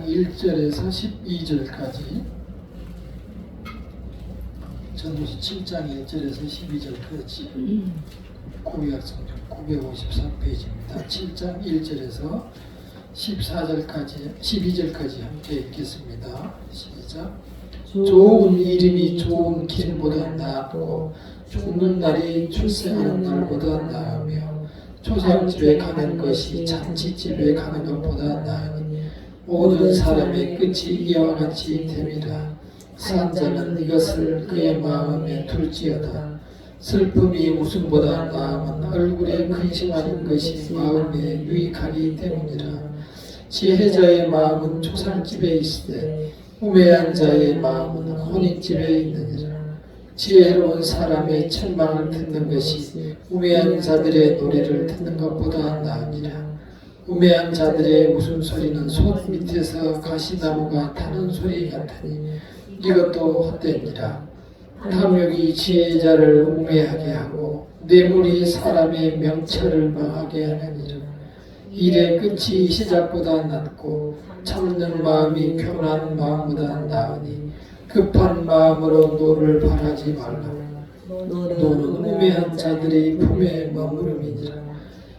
1절에서 12절까지, 전도서 7장 1절에서 12절까지 구약성경 953페이지입니다. 7장 1절에서 14절까지 12절까지 함께 읽겠습니다. 시작. 좋은 이름이 좋은 길보다 나았고 죽는 날이 출생하는 날보다 나으며 초상집에 가는 것이 잔치집에 가는 것보다 나으니 모든 사람의 끝이 이와 같이 됨이라. 산 자는 이것을 그의 마음에 둘지어다. 슬픔이 웃음보다 나음은 얼굴에 근심하는 것이 마음에 유익하기 때문이라. 지혜자의 마음은 초상집에 있으되 우매한 자의 마음은 혼인집에 있느니라. 지혜로운 사람의 책망을 듣는 것이 우매한 자들의 노래를 듣는 것보다 나으니라. 우매한 자들의 웃음소리는 손 밑에서 가시나무가 타는 소리 같으니 이것도 헛되니라. 탐욕이 지혜자를 우매하게 하고 뇌물이 사람의 명철을 망하게 하느니라. 일의 끝이 시작보다 낮고 참는 마음이 교만한 마음보다 나으니 급한 마음으로 노를 바라지 말라. 노는 우매한 자들의 품에 머무름이니라.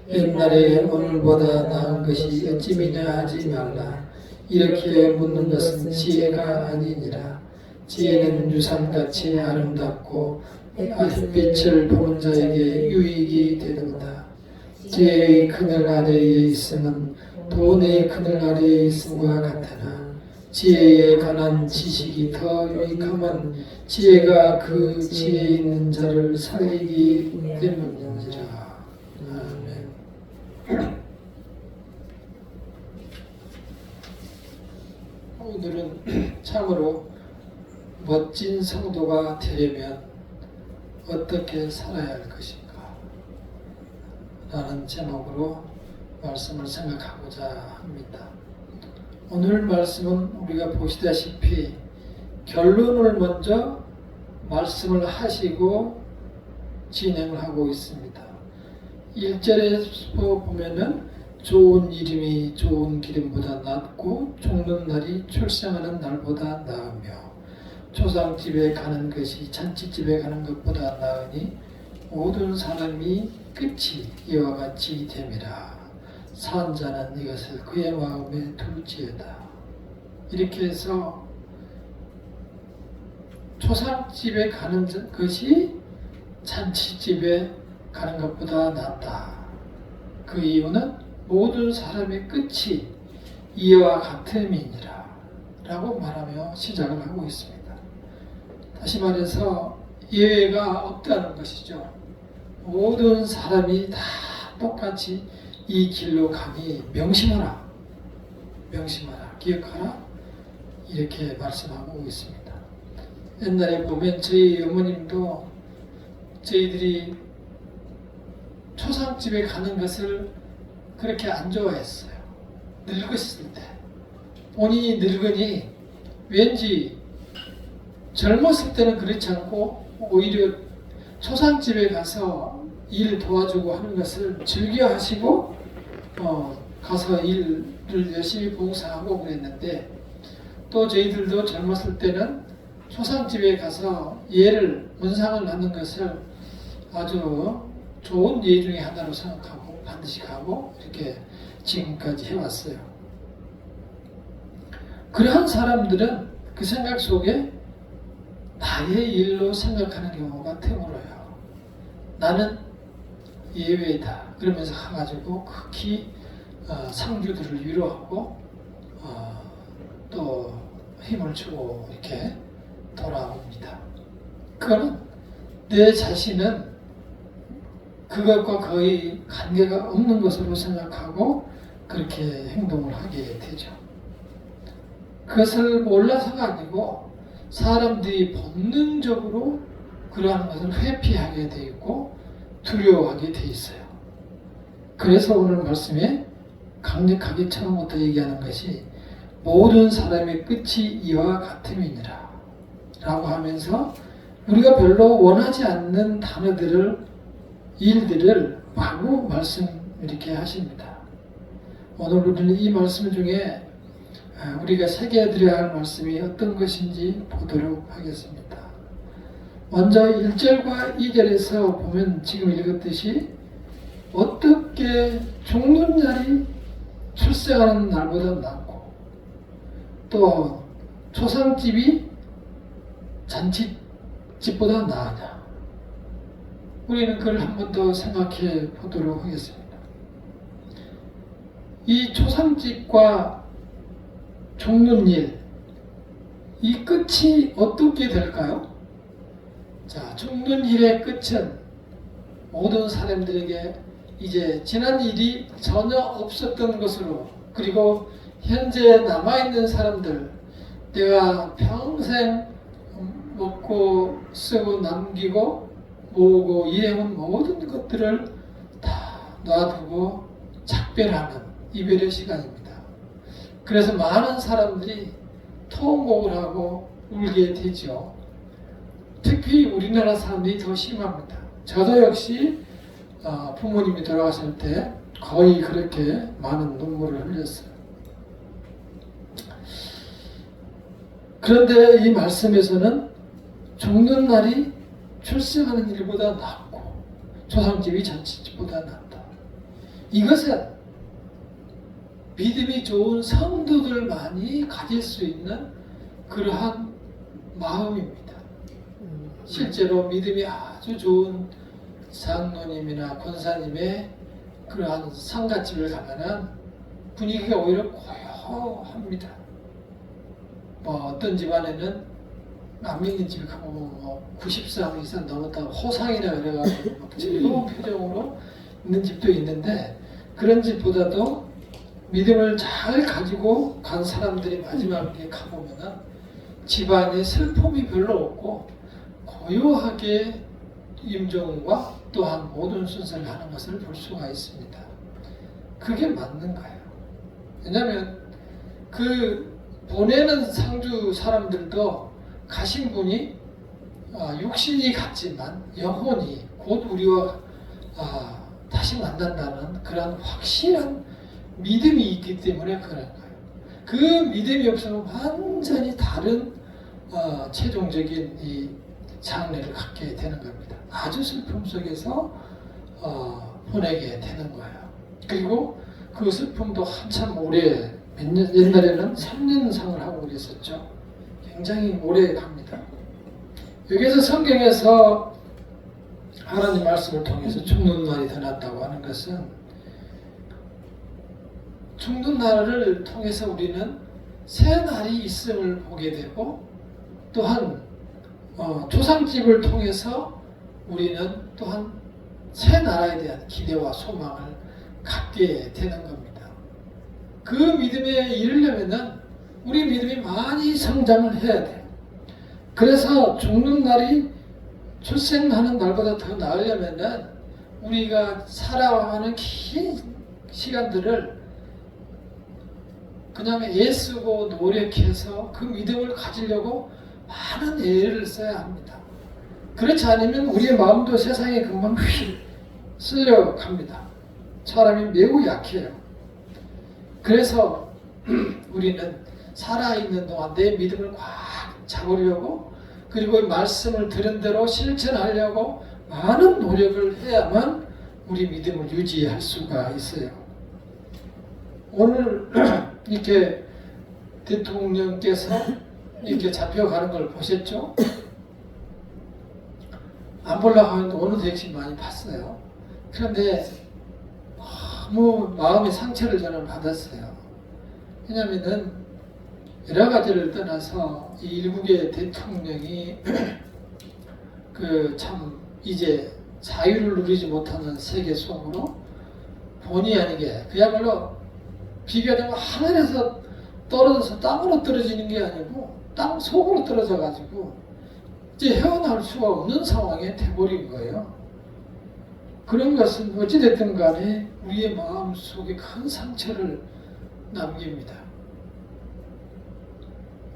옛날에 오늘보다 나은 것이 어찌미냐 하지 말라. 이렇게 묻는 것은 지혜가 아니니라. 지혜는 유산같이 아름답고 햇빛을 보는 자에게 유익이 되는다. 지혜의 그늘 아래에 있음은 돈의 그늘 아래에 있음과 같으나 지혜에 관한 지식이 더 유익하면 지혜가 그 지혜 있는 자를 살리기 때문이니라. 아멘. 오늘은 참으로 멋진 성도가 되려면 어떻게 살아야 할 것인가 라는 제목으로 말씀을 생각하고자 합니다. 오늘 말씀은 우리가 보시다시피 결론을 먼저 말씀을 하시고 진행을 하고 있습니다. 1절에서 보면은 좋은 이름이 좋은 기름보다 낫고 죽는 날이 출생하는 날보다 나으며 초상집에 가는 것이 잔치집에 가는 것보다 나으니 모든 사람이 끝이 이와 같이 됨이라. 산 자는 이것을 그의 마음에 둘지어다. 이렇게 해서 초상집에 가는 것이 잔치집에 가는 것보다 낫다. 그 이유는 모든 사람의 끝이 이와 같음이니라 라고 말하며 시작을 하고 있습니다. 다시 말해서 예외가 없다는 것이죠. 모든 사람이 다 똑같이 이 길로 가니 명심하라. 명심하라. 기억하라. 이렇게 말씀하고 있습니다. 옛날에 보면 저희 어머님도 저희들이 초상집에 가는 것을 그렇게 안 좋아했어요. 늙었을 때. 본인이 늙으니 왠지 젊었을 때는 그렇지 않고 오히려 초상집에 가서 일 도와주고 하는 것을 즐겨 하시고 가서 일을 열심히 봉사하고 그랬는데, 또 저희들도 젊었을 때는 초상집에 가서 예를 문상을 하는 것을 아주 좋은 예 중에 하나로 생각하고 반드시 가고 이렇게 지금까지 해왔어요. 그러한 사람들은 그 생각 속에 나의 일로 생각하는 경우가 드물어요. 나는 예외다. 그러면서 가가지고 극히 상주들을 위로하고 또 힘을 주고 이렇게 돌아옵니다. 그거는 내 자신은 그것과 거의 관계가 없는 것으로 생각하고 그렇게 행동을 하게 되죠. 그것을 몰라서가 아니고 사람들이 본능적으로 그러한 것을 회피하게 되어 있고 두려워하게 되어 있어요. 그래서 오늘 말씀에 강력하게 처음부터 얘기하는 것이 모든 사람의 끝이 이와 같음이니라 라고 하면서 우리가 별로 원하지 않는 단어들을, 일들을 마구 말씀 이렇게 하십니다. 오늘 우리는 이 말씀 중에 우리가 새겨드려야 할 말씀이 어떤 것인지 보도록 하겠습니다. 먼저 1절과 2절에서 보면 지금 읽었듯이 어떻게 죽는 날이 출생하는 날보다 낫고 또 초상집이 잔치집보다 나으냐. 우리는 그걸 한 번 더 생각해 보도록 하겠습니다. 이 초상집과 죽는 일, 이 끝이 어떻게 될까요? 자, 죽는 일의 끝은 모든 사람들에게 이제 지난 일이 전혀 없었던 것으로, 그리고 현재 남아있는 사람들, 내가 평생 먹고 쓰고 남기고 모으고 일해온 모든 것들을 다 놔두고 작별하는 이별의 시간입니다. 그래서 많은 사람들이 통곡을 하고 울게 되죠. 특히 우리나라 사람들이 더 심합니다. 저도 역시 부모님이 돌아가실 때 거의 그렇게 많은 눈물을 흘렸어요. 그런데 이 말씀에서는 죽는 날이 출생하는 일보다 낫고 초상집이 잔치집보다 낫다. 이것은 믿음이 좋은 성도들만이 가질 수 있는 그러한 마음입니다. 실제로 믿음이 아주 좋은 장로님이나 권사님의 그러한 상가집을 가면은 분위기가 오히려 고요합니다. 어떤 집안에는 안 믿는 집에 가보면 90상 이상 넘었다고 호상이라 그래가지고 막 즐거운 표정으로 있는 집도 있는데, 그런 집보다도 믿음을 잘 가지고 간 사람들이 마지막에 가보면은 집안에 슬픔이 별로 없고 고요하게 임종과 또한 모든 순서를 하는 것을 볼 수가 있습니다. 그게 맞는 거예요. 왜냐하면 그 보내는 상주 사람들도 가신 분이 육신이 같지만 영혼이 곧 우리와 다시 만난다는 그런 확실한 믿음이 있기 때문에 그런 거예요. 그 믿음이 없으면 완전히 다른 최종적인 이 장례를 갖게 되는 겁니다. 아주 슬픔 속에서 보내게 되는 거예요. 그리고 그 슬픔도 한참 오래, 옛날에는 3년상을 하고 그랬었죠. 굉장히 오래 갑니다. 여기서 성경에서 하나님 말씀을 통해서 죽는 날이 더 낫다고 하는 것은, 죽는 날을 통해서 우리는 새 날이 있음을 보게 되고, 또한 초상집을 통해서 우리는 또한 새 나라에 대한 기대와 소망을 갖게 되는 겁니다. 그 믿음에 이르려면은 우리 믿음이 많이 성장을 해야 돼요. 그래서 죽는 날이 출생하는 날보다 더 나으려면은 우리가 살아가는 긴 시간들을 그냥 애쓰고 노력해서 그 믿음을 가지려고 많은 애를 써야 합니다. 그렇지 않으면 우리의 마음도 세상에 금방 쓸려갑니다. 사람이 매우 약해요. 그래서 우리는 살아있는 동안 내 믿음을 꽉 잡으려고, 그리고 말씀을 들은 대로 실천하려고 많은 노력을 해야만 우리 믿음을 유지할 수가 있어요. 오늘 이렇게 대통령께서 이렇게 잡혀가는 걸 보셨죠? 안 보려고 하는데 오늘도 역시 많이 봤어요. 그런데 너무 마음의 상처를 저는 받았어요. 왜냐면은 여러 가지를 떠나서 이 일국의 대통령이 그 참 이제 자유를 누리지 못하는 세계 속으로 본의 아니게, 그야말로 비교하자면 하늘에서 떨어져서 땅으로 떨어지는 게 아니고 땅 속으로 떨어져 가지고 이제 헤어나올 수가 없는 상황에 돼버린 거예요. 그런 것은 어찌됐든 간에 우리의 마음 속에 큰 상처를 남깁니다.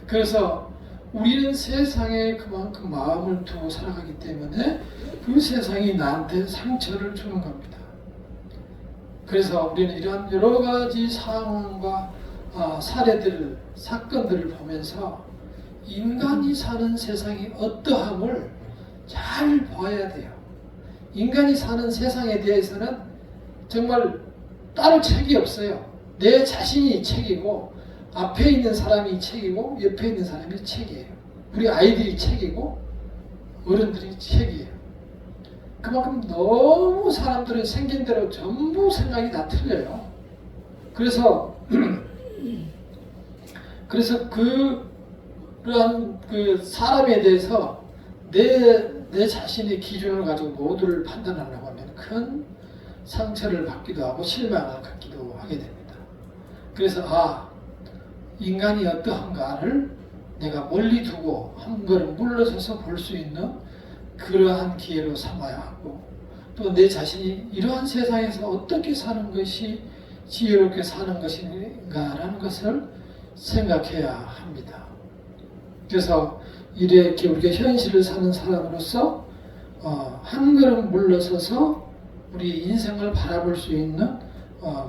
그래서 우리는 세상에 그만큼 마음을 두고 살아가기 때문에 그 세상이 나한테 상처를 주는 겁니다. 그래서 우리는 이러한 여러 가지 상황과 사례들, 사건들을 보면서 인간이 사는 세상이 어떠함을 잘 봐야 돼요. 인간이 사는 세상에 대해서는 정말 따로 책이 없어요. 내 자신이 책이고 앞에 있는 사람이 책이고 옆에 있는 사람이 책이에요. 우리 아이들이 책이고 어른들이 책이에요. 그만큼 너무 사람들은 생긴 대로 전부 생각이 다 틀려요. 그래서 그러한 그 사람에 대해서 내 자신의 기준을 가지고 모두를 판단하려고 하면 큰 상처를 받기도 하고 실망을 갖기도 하게 됩니다. 그래서 인간이 어떠한가를 내가 멀리 두고 한 걸음 물러서서 볼 수 있는 그러한 기회로 삼아야 하고, 또 내 자신이 이러한 세상에서 어떻게 사는 것이 지혜롭게 사는 것인가라는 것을 생각해야 합니다. 그래서 이렇게 우리가 현실을 사는 사람으로서 한 걸음 물러서서 우리 인생을 바라볼 수 있는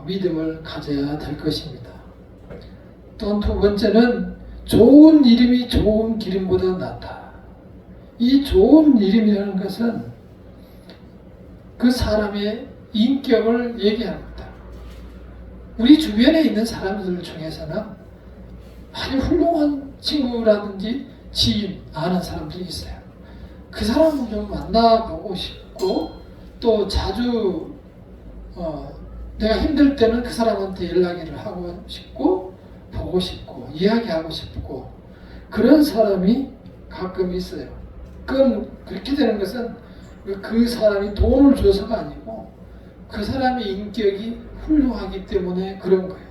믿음을 가져야 될 것입니다. 또 두 번째는 좋은 이름이 좋은 기름보다 낫다. 이 좋은 이름이라는 것은 그 사람의 인격을 얘기합니다. 우리 주변에 있는 사람들 중에서는 아주 훌륭한 친구라든지 지인, 아는 사람들이 있어요. 그 사람을 좀 만나보고 싶고, 또 자주 내가 힘들 때는 그 사람한테 연락을 하고 싶고, 보고 싶고, 이야기하고 싶고, 그런 사람이 가끔 있어요. 그렇게 되는 것은 그 사람이 돈을 줘서가 아니고 그 사람의 인격이 훌륭하기 때문에 그런 거예요.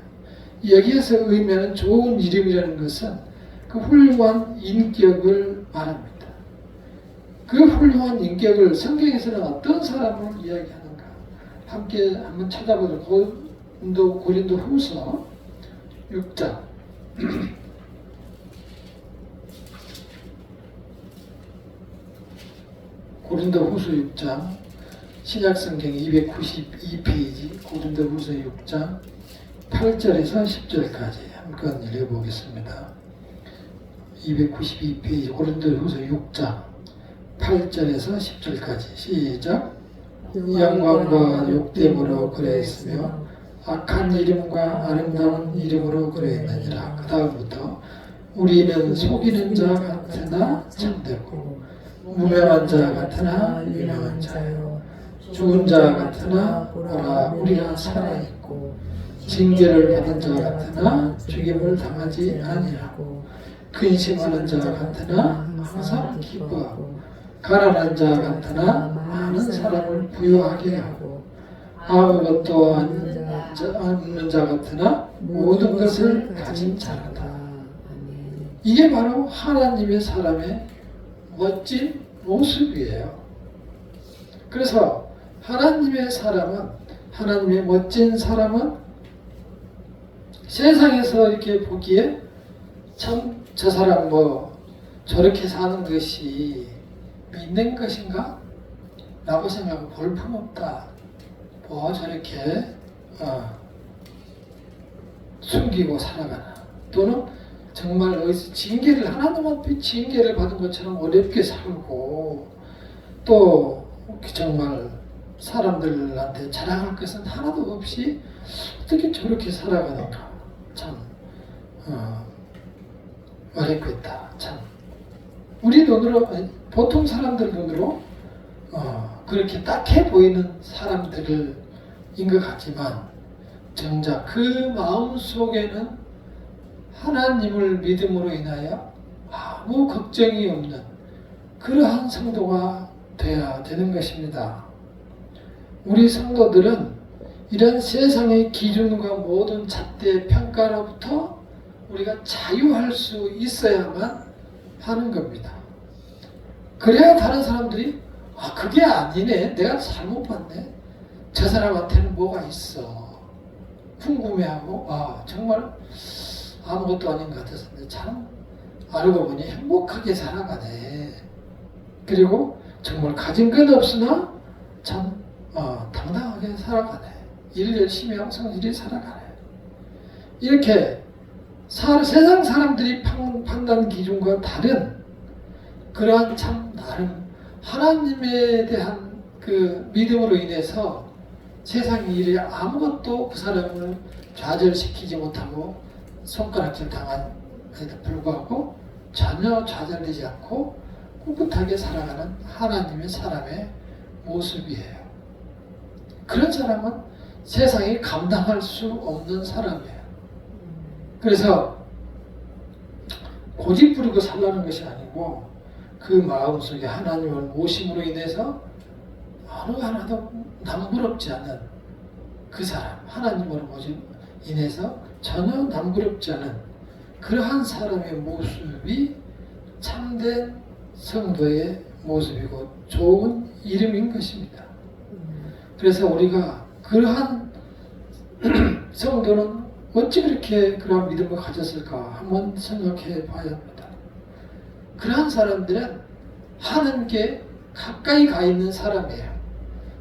여기에서 의미하는 좋은 이름이라는 것은 그 훌륭한 인격을 말합니다. 그 훌륭한 인격을 성경에서는 어떤 사람을 이야기하는가 함께 한번 찾아보도록. 고린도 후서 6장 고린도 후서 6장 신약성경 292페이지 고린도 후서 6장 8절에서 10절까지 한번 읽어보겠습니다. 292페이지 고린도 후서 6장 8절에서 10절까지 시작. 영광과 욕됨으로 그래했으며 악한 이름과 아름다운 이름으로 그래했느니라. 그 다음부터 우리는 속이는 자 같으나 참되고 무명한 자 같으나 유명한 자요, 죽은 자 같으나 보라 우리가 살아있고, 징계를 받은 자 같으나 죽임을 당하지 아니하고, 근심하는 자 같으나 항상 기뻐하고, 가난한 자 같으나 많은 사람을 부유하게 하고, 아무것도 없는 자 같으나 모든 것을 가진 자라다. 이게 바로 하나님의 사람의 멋진 모습이에요. 그래서 하나님의 사람은, 하나님의 멋진 사람은 세상에서 이렇게 보기에 참 저 사람 저렇게 사는 것이 믿는 것인가? 라고 생각하고 볼품없다. 저렇게 숨기고 살아가나. 또는 정말 어디서 징계를, 하나님한테 징계를 받은 것처럼 어렵게 살고, 또 정말 사람들한테 자랑할 것은 하나도 없이 어떻게 저렇게 살아가는가. 참 어렵겠다. 참 우리 눈으로, 보통 사람들 눈으로 그렇게 딱해 보이는 사람들인 것 같지만 정작 그 마음 속에는 하나님을 믿음으로 인하여 아무 걱정이 없는 그러한 성도가 되어야 되는 것입니다. 우리 성도들은 이런 세상의 기준과 모든 잣대 평가로부터 우리가 자유할 수 있어야만 하는 겁니다. 그래야 다른 사람들이 그게 아니네, 내가 잘못 봤네, 저 사람한테는 뭐가 있어 궁금해하고 정말 아무것도 아닌 것 같아서 참 알고 보니 행복하게 살아가네. 그리고 정말 가진 건 없으나 참 당당하게 살아가네. 일 열심히 하고 성실히 살아가네. 이렇게 세상 사람들이 판단 기준과 다른 그러한 참 나름 하나님에 대한 그 믿음으로 인해서 세상 일에 아무것도 그 사람을 좌절시키지 못하고 손가락질 당한에도 불구하고 전혀 좌절되지 않고 꿋꿋하게 살아가는 하나님의 사람의 모습이에요. 그런 사람은 세상이 감당할 수 없는 사람이에요. 그래서 고집 부리고 살라는 것이 아니고 그 마음속에 하나님을 모심으로 인해서 어느 하나도 남부럽지 않은 그 사람, 하나님으로 인해서 전혀 남부럽지 않은 그러한 사람의 모습이 참된 성도의 모습이고 좋은 이름인 것입니다. 그래서 우리가 그러한 성도는 어찌 그렇게 그러한 믿음을 가졌을까 한번 생각해 봐야 합니다. 그러한 사람들은 하나님께 가까이 가 있는 사람이에요.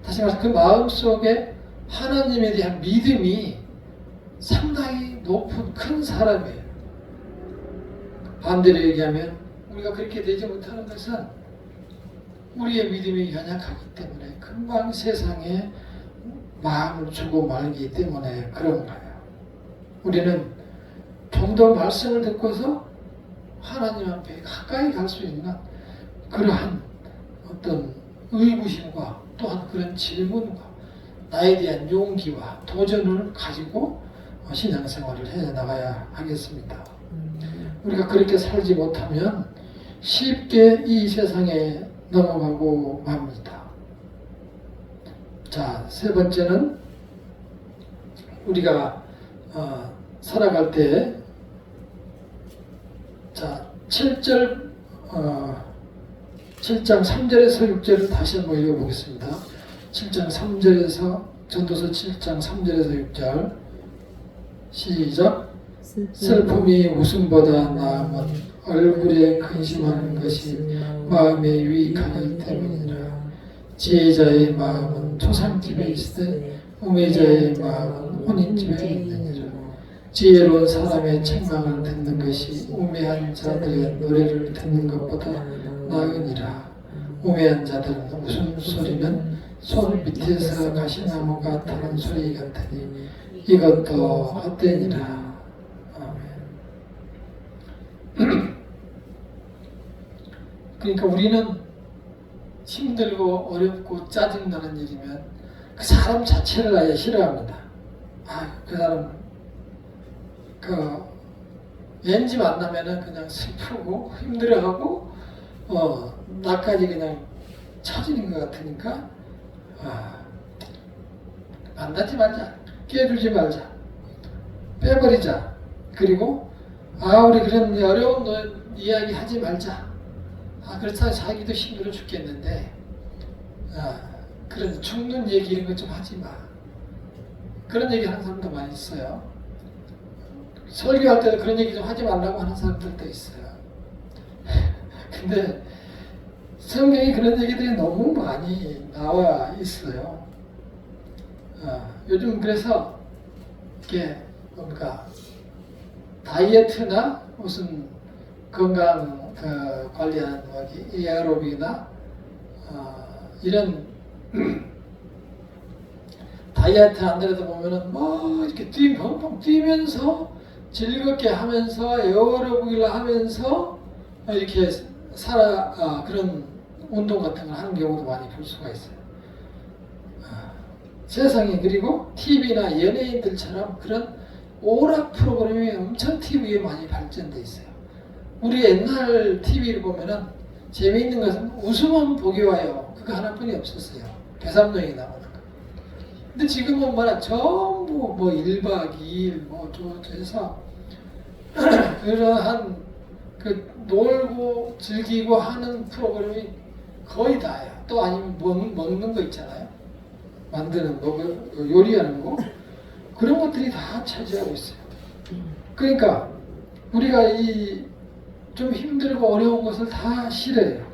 다시 말해서 그 마음속에 하나님에 대한 믿음이 상당히 높은 큰 사람이에요. 반대로 얘기하면 우리가 그렇게 되지 못하는 것은 우리의 믿음이 연약하기 때문에 금방 세상에 마음을 주고 말기 때문에 그런 거예요. 우리는 좀 더 말씀을 듣고서 하나님 앞에 가까이 갈 수 있는 그러한 어떤 의구심과 또한 그런 질문과 나에 대한 용기와 도전을 가지고 신앙생활을 해나가야 하겠습니다. 우리가 그렇게 살지 못하면 쉽게 이 세상에 넘어가고 맙니다. 자, 세 번째는 우리가 살아갈 때 자, 7장 3절에서 6절을 다시 한번 읽어보겠습니다. 7장 3절에서 전도서 7장 3절에서 6절 시작. 슬픔이 웃음보다 나음은 얼굴에 근심하는 것이 마음에 유익하기 때문이라. 지혜자의 마음은 초상집에 있으되 우매자의 마음은 혼인집에 있느니라. 지혜로운 사람의 책망을 듣는 것이 우매한 자들의 노래를 듣는 것보다 나으니라. 우매한 자들은 웃음소리는 손 밑에서 가시나무가 타는 소리 같으니 이것도 헛되니라. 그러니까 우리는 힘들고 어렵고 짜증나는 일이면 그 사람 자체를 아예 싫어합니다. 그 사람 왠지 만나면은 그냥 슬프고 힘들어하고 나까지 그냥 처지는 것 같으니까 만나지 말자, 끼어들지 말자, 빼버리자. 그리고 우리 그런 어려운 이야기 하지 말자. 그렇다 자기도 힘들어 죽겠는데 그런 죽는 얘기 이런 거 좀 하지 마. 그런 얘기 하는 사람도 많이 있어요. 설교할 때도 그런 얘기 좀 하지 말라고 하는 사람들도 있어요. 근데 성경에 그런 얘기들이 너무 많이 나와 있어요. 요즘 그래서 이게 뭔가 다이어트나 무슨 건강 관리하는 에어로빅이나 이런 다이어트 하는데도 보면은 뭐 이렇게 펑펑 뛰면서 즐겁게 하면서 에어로빅을 하면서 이렇게 그런 운동 같은 걸 하는 경우도 많이 볼 수가 있어요. 세상에 그리고 TV나 연예인들처럼 그런 오락 프로그램이 엄청 TV에 많이 발전돼 있어요. 우리 옛날 TV를 보면은 재미있는 것은 웃으면 보기 와요. 그거 하나뿐이 없었어요. 배삼룡이 나오는 거. 근데 지금은 뭐라 전부 뭐 1박 2일 뭐 해서 그러한 그 놀고 즐기고 하는 프로그램이 거의 다예요. 또 아니면 먹는 거 있잖아요. 만드는 거, 요리하는 거. 그런 것들이 다 차지하고 있어요. 그러니까 우리가 이 좀 힘들고 어려운 것을 다 싫어해요.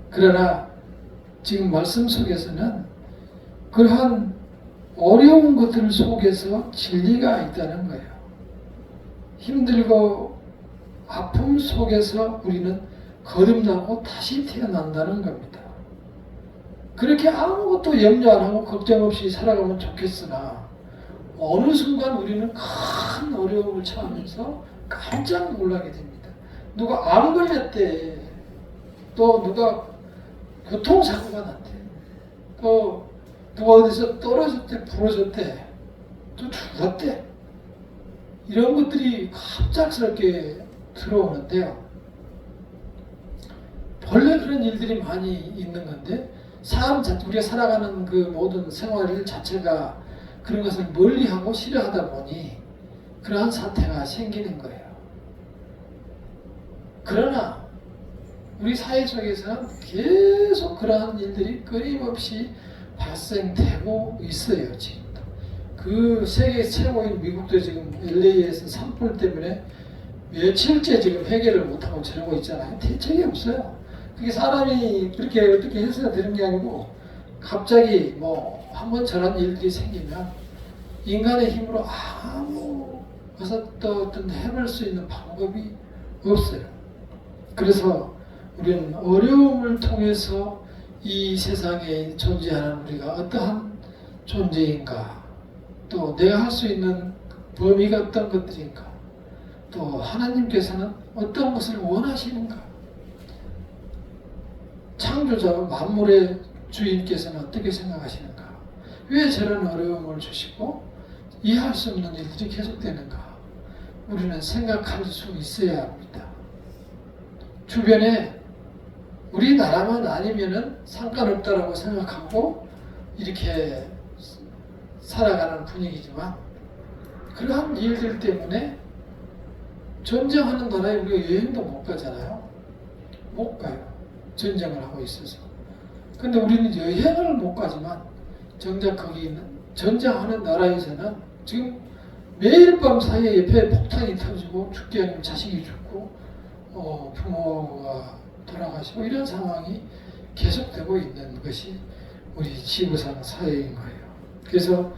그러나 지금 말씀 속에서는 그러한 어려운 것들 속에서 진리가 있다는 거예요. 힘들고 아픔 속에서 우리는 거듭나고 다시 태어난다는 겁니다. 그렇게 아무것도 염려 안 하고 걱정 없이 살아가면 좋겠으나 어느 순간 우리는 큰 어려움을 처하면서 깜짝 놀라게 됩니다. 누가 암 걸렸대. 또 누가 교통사고가 났대. 또 누가 어디서 떨어졌대, 부러졌대. 또 죽었대. 이런 것들이 갑작스럽게 들어오는데요. 원래 그런 일들이 많이 있는 건데 우리가 살아가는 그 모든 생활 자체가 그런 것을 멀리하고 싫어하다 보니 그러한 사태가 생기는 거예요. 그러나 우리 사회 속에서는 계속 그러한 일들이 끊임없이 발생되고 있어요. 지금도. 그 세계 최고인 미국도 지금 LA에서 산불 때문에 며칠째 지금 해결을 못하고 저러고 있잖아요. 대책이 없어요. 그게 사람이 그렇게 어떻게 해서 되는 게 아니고 갑자기 뭐 한번 저런 일들이 생기면 인간의 힘으로 아무 어떤 해볼 수 있는 방법이 없어요. 그래서 우리는 어려움을 통해서 이 세상에 존재하는 우리가 어떠한 존재인가, 또 내가 할 수 있는 범위가 어떤 것들인가, 또 하나님께서는 어떤 것을 원하시는가, 창조자와 만물의 주인께서는 어떻게 생각하시는가, 왜 저런 어려움을 주시고 이해할 수 없는 일들이 계속되는가, 우리는 생각할 수 있어야 합니다. 주변에 우리나라만 아니면은 상관없다라고 생각하고 이렇게 살아가는 분위기지만 그러한 일들 때문에 전쟁하는 나라에 우리가 여행도 못 가잖아요. 못 가요. 전쟁을 하고 있어서. 근데 우리는 여행을 못 가지만 정작 거기 있는 전쟁하는 나라에서는 지금 매일 밤 사이에 옆에 폭탄이 터지고 죽게 아니면 자식이 죽고 부모가 돌아가시고 이런 상황이 계속되고 있는 것이 우리 지구상 사회인 거예요. 그래서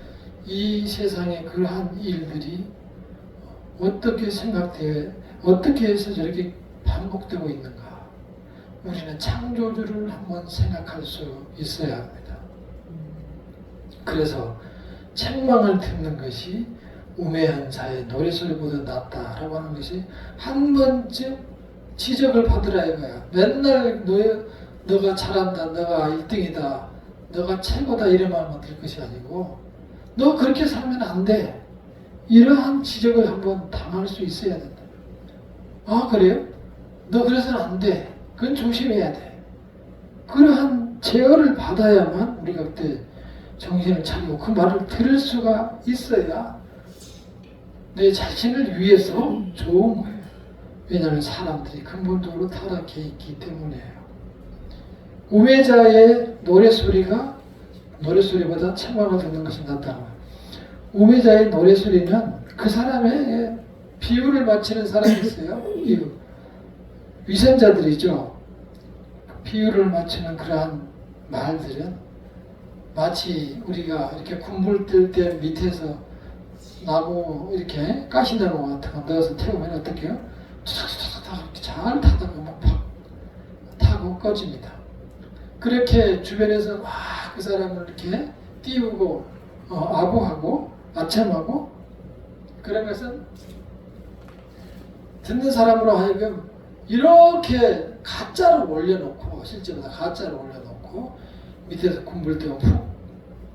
이 세상의 그러한 일들이 어떻게 어떻게 해서 저렇게 반복되고 있는가, 우리는 창조주를 한번 생각할 수 있어야 합니다. 그래서 책망을 듣는 것이 우매한 자의 노래소리보다 낫다라고 하는 것이 한 번쯤 지적을 받으라 이거야. 맨날 너가 잘한다, 너가 1등이다, 너가 최고다 이래만 될 것이 아니고 너 그렇게 살면 안 돼. 이러한 지적을 한번 당할 수 있어야 된다. 아 그래요? 너 그래서는 안 돼. 그건 조심해야 돼. 그러한 제어를 받아야만 우리가 그때 정신을 차리고 그 말을 들을 수가 있어야 내 자신을 위해서 좋은 거예요. 왜냐하면 사람들이 근본적으로 타락해 있기 때문이에요. 우매자의 노래소리보다 책망을 듣는 것이 낫다고. 우매자의 노래소리는 그 사람의 비유를 맞추는 사람이 있어요. 위선자들이죠. 비유를 맞추는 그러한 말들은 마치 우리가 이렇게 군불 뜰 때 밑에서 나무 이렇게 가시나무 같은 거 넣어서 태우면 어떻게 해요? 툭툭툭툭 잘 타다가 막 타고 꺼집니다. 그렇게 주변에서 막 그 사람을 이렇게 띄우고 아부하고 아첨하고 그런 것은 듣는 사람으로 하여금 이렇게 가짜를 올려놓고 실제보다 가짜를 올려놓고 밑에서 군불 떼고 푹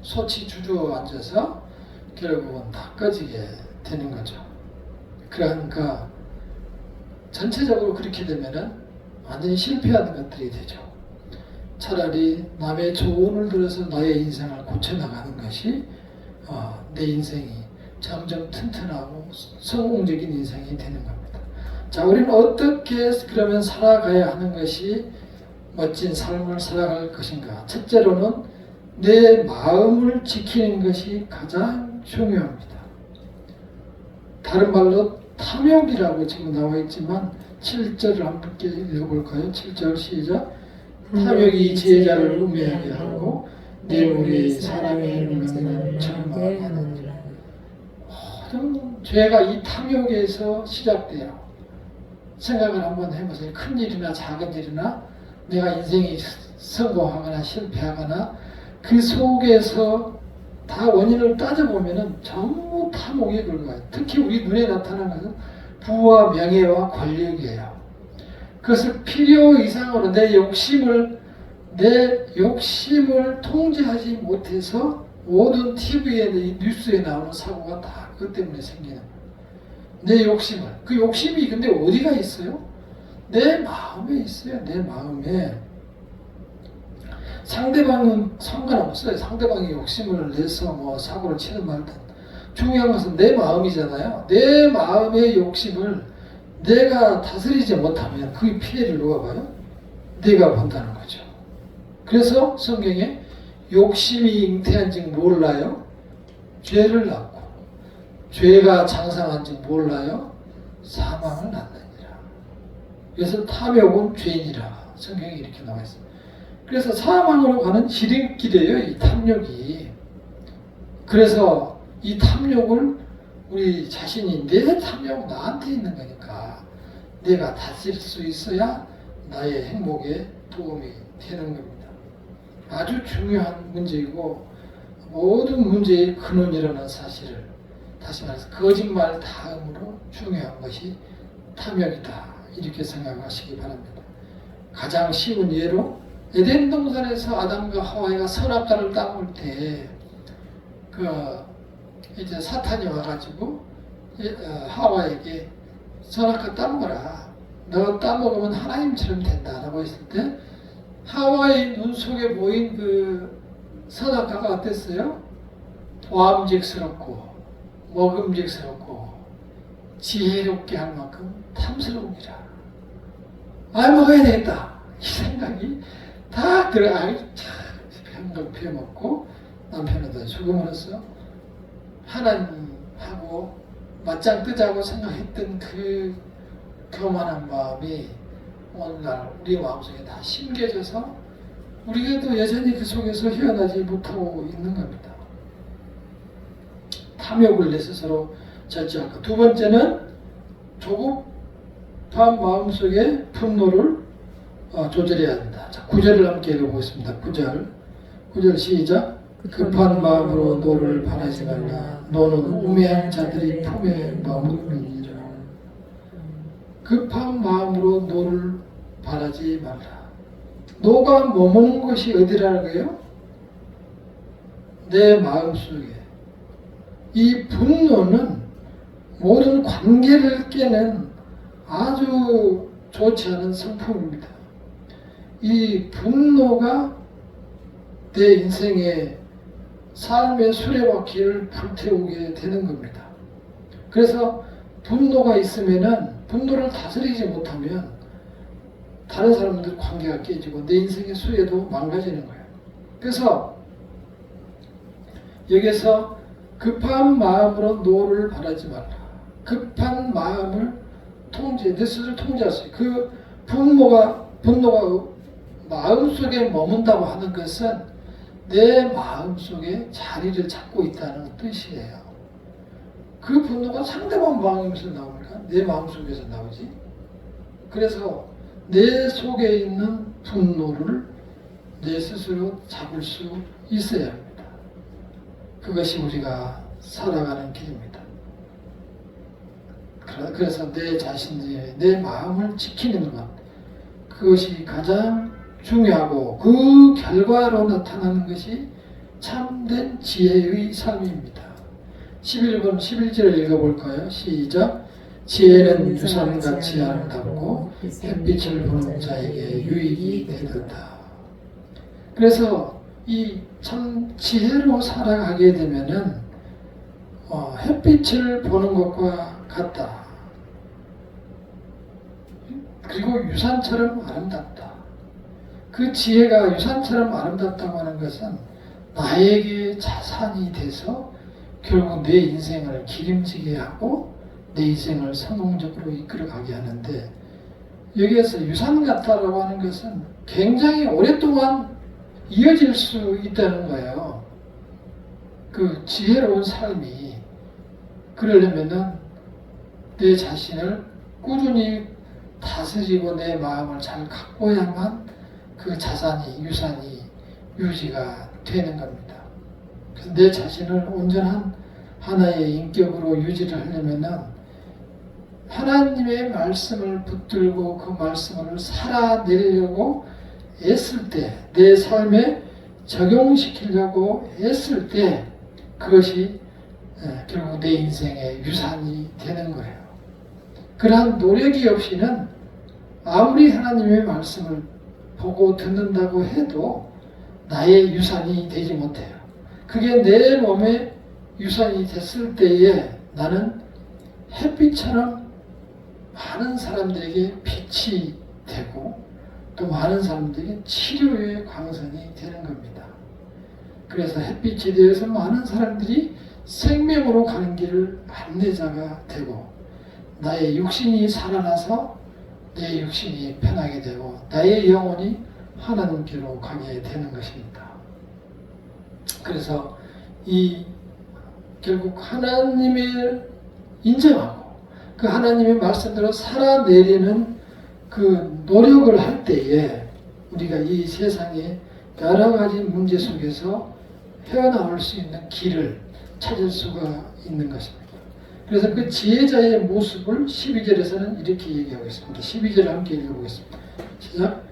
소치 주저앉아서 결국은 다 꺼지게 되는 거죠. 그러니까 전체적으로 그렇게 되면은 완전히 실패하는 것들이 되죠. 차라리 남의 조언을 들어서 나의 인생을 고쳐나가는 것이 내 인생이 점점 튼튼하고 성공적인 인생이 되는 겁니다. 자, 우리는 어떻게 그러면 살아가야 하는 것이 멋진 삶을 살아갈 것인가? 첫째로는 내 마음을 지키는 것이 가장 중요합니다. 다른 말로 탐욕이라고 지금 나와 있지만 7절을 함께 읽어볼까요? 7절 시작. 탐욕이 지혜자를 우매하게 하고 뇌물이 사람의 명령을 절망하게 하느니라. 모든 죄가 이 탐욕에서 시작돼요. 생각을 한번 해보세요. 큰 일이나 작은 일이나 내가 인생이 성공하거나 실패하거나 그 속에서 다 원인을 따져보면은 전부 탐욕에 긁어요. 특히 우리 눈에 나타나는 것은 부와 명예와 권력이에요. 그것을 필요 이상으로 내 욕심을 통제하지 못해서 모든 TV에 뉴스에 나오는 사고가 다 그것 때문에 생기는 거예요. 내 욕심을. 그 욕심이 근데 어디가 있어요? 내 마음에 있어요. 내 마음에. 상대방은 상관없어요. 상대방이 욕심을 내서 뭐 사고를 치는 말든. 중요한 것은 내 마음이잖아요. 내 마음의 욕심을 내가 다스리지 못하면 그 피해를 누가 봐요? 내가 본다는 거죠. 그래서 성경에 욕심이 잉태한 즉 몰라요? 죄를 낳고 죄가 장성한 즉 몰라요? 사망을 낳느니라. 그래서 탐욕은 죄이니라. 성경에 이렇게 나와 있습니다. 그래서 사망으로 가는 지름길이에요. 이 탐욕이. 그래서 이 탐욕을 우리 자신이 내 탐욕 나한테 있는 거니까 내가 다스릴 수 있어야 나의 행복에 도움이 되는 겁니다. 아주 중요한 문제이고 모든 문제의 근원이라는 사실을 다시 말해서 거짓말 다음으로 중요한 것이 탐욕이다. 이렇게 생각하시기 바랍니다. 가장 쉬운 예로 에덴 동산에서 아담과 하와가 선악과를 따먹을 때 이제 사탄이 와가지고 하와에게 선악과 따먹어라. 너 따먹으면 하나님처럼 된다라고 했을 때 하와의 눈 속에 보인 그 선악과가 어땠어요? 보암직스럽고 먹음직스럽고 지혜롭게 할 만큼 탐스러움이라. 먹어야 되겠다. 이 생각이 다 들어가. 참 피워먹고 남편한테 죽음을 했어. 하나님하고 맞짱 뜨자고 생각했던 그 교만한 마음이 오늘날 우리 마음속에 다 심겨져서 우리가 여전히 그 속에서 헤어나지 못하고 있는 겁니다. 탐욕을 내 스스로 절제하고, 두 번째는 조급한 마음속에 분노를 조절해야 합니다. 자, 9절을 함께 읽어보겠습니다. 9절 시작. 급한 마음으로 노를 바라지 말라. 노는 우매한 자들이 품에 머무르느니라. 급한 마음으로 노를 바라지 말라. 노가 머무는 것이 어디라고요? 내 마음속에. 이 분노는 모든 관계를 깨는 아주 좋지 않은 성품입니다. 이 분노가 내 인생의 삶의 수레바퀴를 불태우게 되는 겁니다. 그래서 분노가 있으면은 분노를 다스리지 못하면 다른 사람들 관계가 깨지고 내 인생의 수레도 망가지는 거예요. 그래서 여기서 급한 마음으로 노를 바라지 말라. 급한 마음을 내 스스로 통제할 수 있어요. 그 분노가 마음속에 머문다고 하는 것은 내 마음속에 자리를 잡고 있다는 뜻이에요. 그 분노가 상대방 마음에서 나오니까 내 마음속에서 나오지. 그래서 내 속에 있는 분노를 내 스스로 잡을 수 있어야 합니다. 그것이 우리가 살아가는 길입니다. 그래서 내 자신의 내 마음을 지키는 것, 그것이 가장 중요하고 그 결과로 나타나는 것이 참된 지혜의 삶입니다. 11번 11절을 읽어볼까요? 시작. 지혜는 유산같이 아름답고 햇빛을 보는 자에게 유익이 되는다. 그래서 이 참 지혜로 살아가게 되면은 햇빛을 보는 것과 같다. 그리고 유산처럼 아름답다. 그 지혜가 유산처럼 아름답다고 하는 것은 나에게 자산이 돼서 결국 내 인생을 기름지게 하고 내 인생을 성공적으로 이끌어가게 하는데, 여기에서 유산 같다라고 하는 것은 굉장히 오랫동안 이어질 수 있다는 거예요. 그 지혜로운 삶이. 그러려면은 내 자신을 꾸준히 다스리고 내 마음을 잘 가꿔야만 그 자산이, 유산이 유지가 되는 겁니다. 그래서 내 자신을 온전한 하나의 인격으로 유지를 하려면은 하나님의 말씀을 붙들고 그 말씀을 살아내려고 애쓸 때, 내 삶에 적용시키려고 애쓸 때 그것이 결국 내 인생의 유산이 되는 거예요. 그러한 노력이 없이는 아무리 하나님의 말씀을 보고 듣는다고 해도 나의 유산이 되지 못해요. 그게 내 몸에 유산이 됐을 때에 나는 햇빛처럼 많은 사람들에게 빛이 되고 또 많은 사람들에게 치료의 광선이 되는 겁니다. 그래서 햇빛에 대해서 많은 사람들이 생명으로 가는 길을 안내자가 되고 나의 육신이 살아나서 내 육신이 편하게 되고 나의 영혼이 하나님께로 가게 되는 것입니다. 그래서 결국 하나님을 인정하고 그 하나님의 말씀대로 살아내리는 그 노력을 할 때에 우리가 이 세상의 여러 가지 문제 속에서 헤어나올 수 있는 길을 찾을 수가 있는 것입니다. 그래서 그 지혜자의 모습을 12절에서는 이렇게 얘기하고 있습니다. 12절을 함께 읽어보겠습니다. 시작.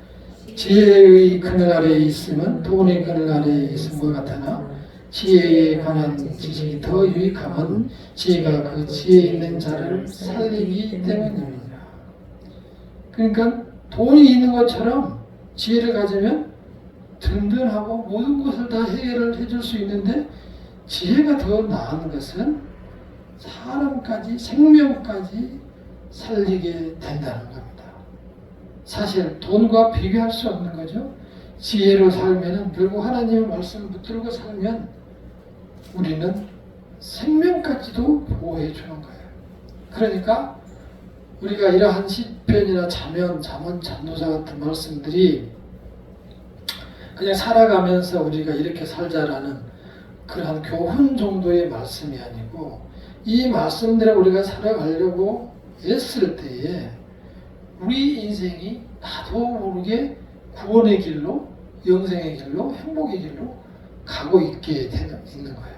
지혜의 그늘 아래에 있으면 돈의 그늘 아래에 있음과 같으나 지혜에 관한 지식이 더 유익함은 지혜가 그 지혜 있는 자를 살리기 때문입니다. 그러니까 돈이 있는 것처럼 지혜를 가지면 든든하고 모든 것을 다 해결을 해줄 수 있는데 지혜가 더 나은 것은 사람까지 생명까지 살리게 된다는 겁니다. 사실 돈과 비교할 수 없는 거죠. 지혜로 살면은 결국 하나님의 말씀을 붙들고 살면 우리는 생명까지도 보호해 주는 거예요. 그러니까 우리가 이러한 시편이나 잠언, 잠언자 같은 말씀들이 그냥 살아가면서 우리가 이렇게 살자라는 그러한 교훈 정도의 말씀이 아니고 이 말씀대로 우리가 살아가려고 애쓸 때에 우리 인생이 나도 모르게 구원의 길로, 영생의 길로, 행복의 길로 가고 있게 있는 거예요.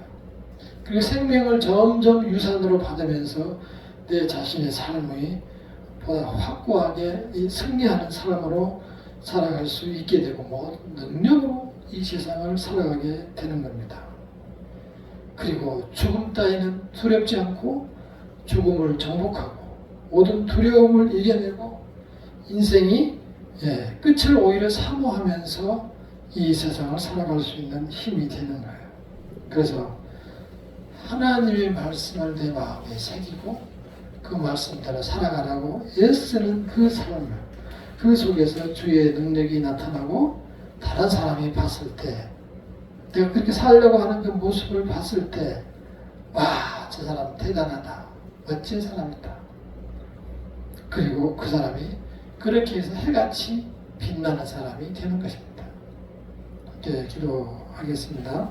그리고 생명을 점점 유산으로 받으면서 내 자신의 삶이 보다 확고하게 승리하는 사람으로 살아갈 수 있게 되고 능력으로 이 세상을 살아가게 되는 겁니다. 그리고 죽음 따위는 두렵지 않고 죽음을 정복하고 모든 두려움을 이겨내고 인생이 끝을 오히려 사모하면서 이 세상을 살아갈 수 있는 힘이 되는 거예요. 그래서 하나님의 말씀을 내 마음에 새기고 그 말씀대로 살아가라고 애쓰는 그 삶을 그 속에서 주의 능력이 나타나고 다른 사람이 봤을 때 내가 그렇게 살려고 하는 그 모습을 봤을 때 와, 저 사람 대단하다. 멋진 사람이다. 그리고 그 사람이 그렇게 해서 해같이 빛나는 사람이 되는 것입니다. 기도하겠습니다.